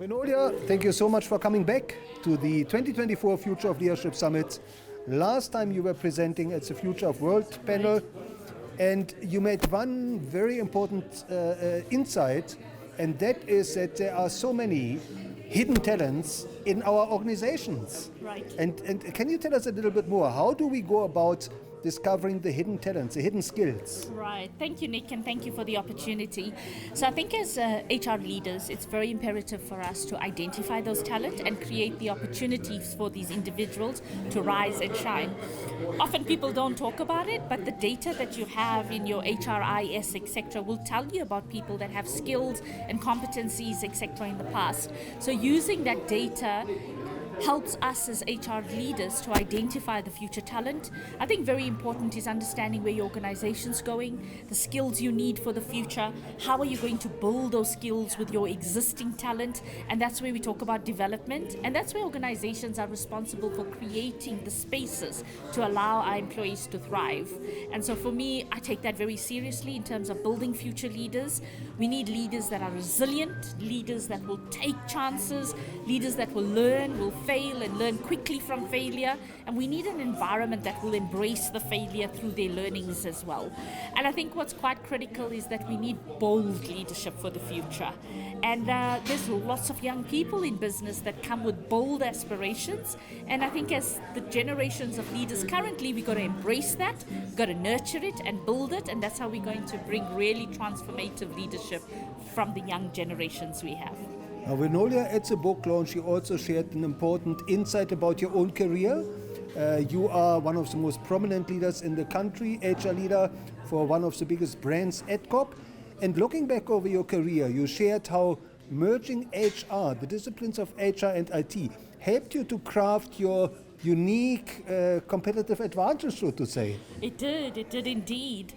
Vinoliah, thank you so much for coming back to the 2024 Future of Leadership Summit. Last time you were presenting at the Future of World panel, and you made one very important insight, and that is that there are so many hidden talents in our organizations. Right. And can you tell us a little bit more? How do we go about discovering the hidden talents, the hidden skills? Right. Thank you, Nick, and thank you for the opportunity. So I think as HR leaders, it's very imperative for us to identify those talent and create the opportunities for these individuals to rise and shine. Often people don't talk about it, but the data that you have in your HRIS, etc., will tell you about people that have skills and competencies, etc., in the past. So using that data helps us as HR leaders to identify the future talent. I think very important is understanding where your organization's going, the skills you need for the future, how are you going to build those skills with your existing talent, and that's where we talk about development, and that's where organizations are responsible for creating the spaces to allow our employees to thrive. And so for me, I take that very seriously in terms of building future leaders. We need leaders that are resilient, leaders that will take chances, leaders that will learn, will fail and learn quickly from failure, and we need an environment that will embrace the failure through their learnings as well. And I think what's quite critical is that we need bold leadership for the future, and there's lots of young people in business that come with bold aspirations, and I think as the generations of leaders currently, we've got to embrace that, we've got to nurture it and build it, and that's how we're going to bring really transformative leadership from the young generations we have. Now, Vinoliah, at the book launch, you also shared an important insight about your own career. You are one of the most prominent leaders in the country, HR leader for one of the biggest brands, Adcock. And looking back over your career, you shared how merging HR, the disciplines of HR and IT, helped you to craft your unique competitive advantage, so to say. It did indeed.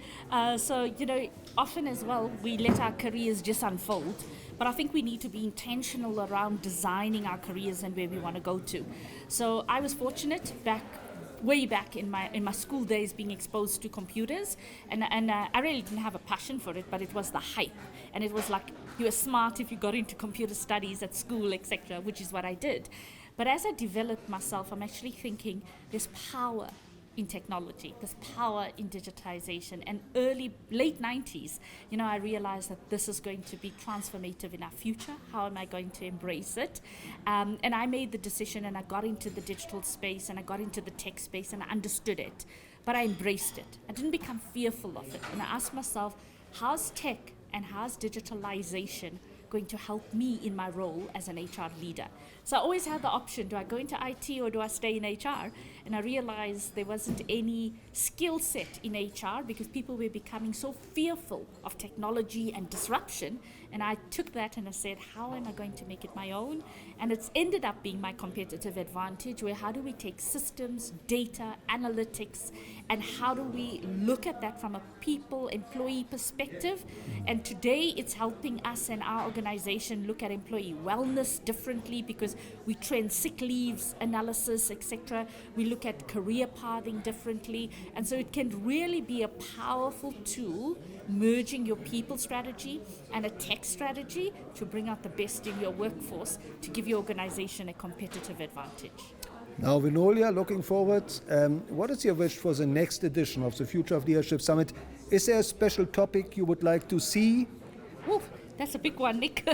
So, often as well, we let our careers just unfold. But I think we need to be intentional around designing our careers and where we want to go to. So I was fortunate way back in my school days being exposed to computers, and I really didn't have a passion for it, but it was the hype, and it was like you were smart if you got into computer studies at school, etc., which is what I did. But as I developed myself, I'm actually thinking there's power in technology, there's power in digitization, and late 90s, I realized that this is going to be transformative in our future. How am I going to embrace it? And I made the decision, and I got into the digital space, and I got into the tech space, and I understood it, but I embraced it. I didn't become fearful of it, and I asked myself, how's tech and how's digitalization going to help me in my role as an HR leader? So I always had the option, do I go into IT or do I stay in HR? And I realized there wasn't any skill set in HR because people were becoming so fearful of technology and disruption. And I took that and I said, how am I going to make it my own? And it's ended up being my competitive advantage, where how do we take systems, data, analytics, and how do we look at that from a employee perspective? And today it's helping us and our organization look at employee wellness differently, because we trend sick leaves analysis, etc. We look at career pathing differently, and so it can really be a powerful tool, merging your people strategy and a tech strategy to bring out the best in your workforce to give your organization a competitive advantage. Now, Vinoliah, looking forward, what is your wish for the next edition of the Future of Leadership Summit? Is there a special topic you would like to see? Ooh, that's a big one, Nick.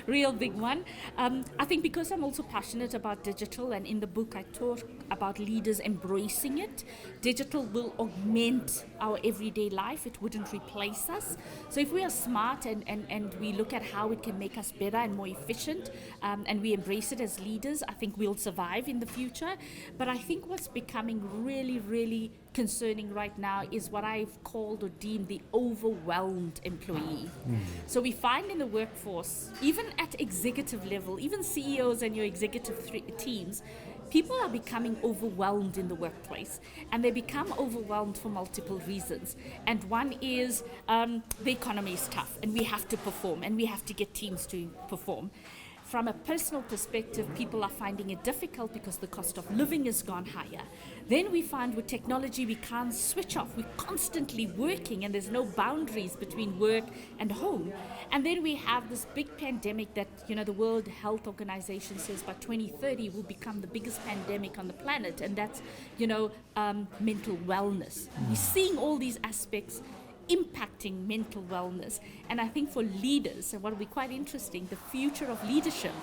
Real big one. I think because I'm also passionate about digital, and in the book I talk about leaders embracing it, digital will augment our everyday life. It wouldn't replace us. So if we are smart and we look at how it can make us better and more efficient, and we embrace it as leaders, I think we'll survive in the future. But I think what's becoming really, really concerning right now is what I've called or deemed the overwhelmed employee. So we find in the workforce, even at executive level, even CEOs and your executive teams, people are becoming overwhelmed in the workplace, and they become overwhelmed for multiple reasons. And one is the economy is tough, and we have to perform, and we have to get teams to perform. From a personal perspective, people are finding it difficult because the cost of living has gone higher. Then we find with technology we can't switch off. We're constantly working and there's no boundaries between work and home. And then we have this big pandemic that, the World Health Organization says by 2030 will become the biggest pandemic on the planet, and that's, mental wellness. We're seeing all these aspects impacting mental wellness. And I think for leaders, and what will be quite interesting, the future of leadership,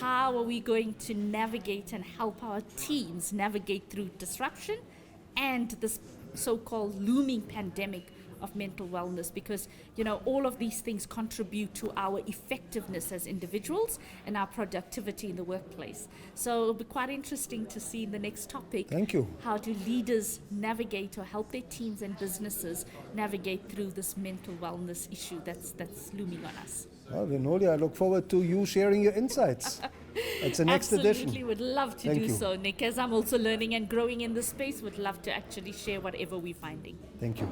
how are we going to navigate and help our teams navigate through disruption and this so-called looming pandemic of mental wellness, because all of these things contribute to our effectiveness as individuals and our productivity in the workplace. So it'll be quite interesting to see in the next topic. Thank you. How do leaders navigate or help their teams and businesses navigate through this mental wellness issue that's looming on us. Well, Vinoliah, I look forward to you sharing your insights. It's the next edition. Absolutely, would love to Thank do you. so, Nick. As I'm also learning and growing in this space, would love to actually share whatever we're finding. Thank you.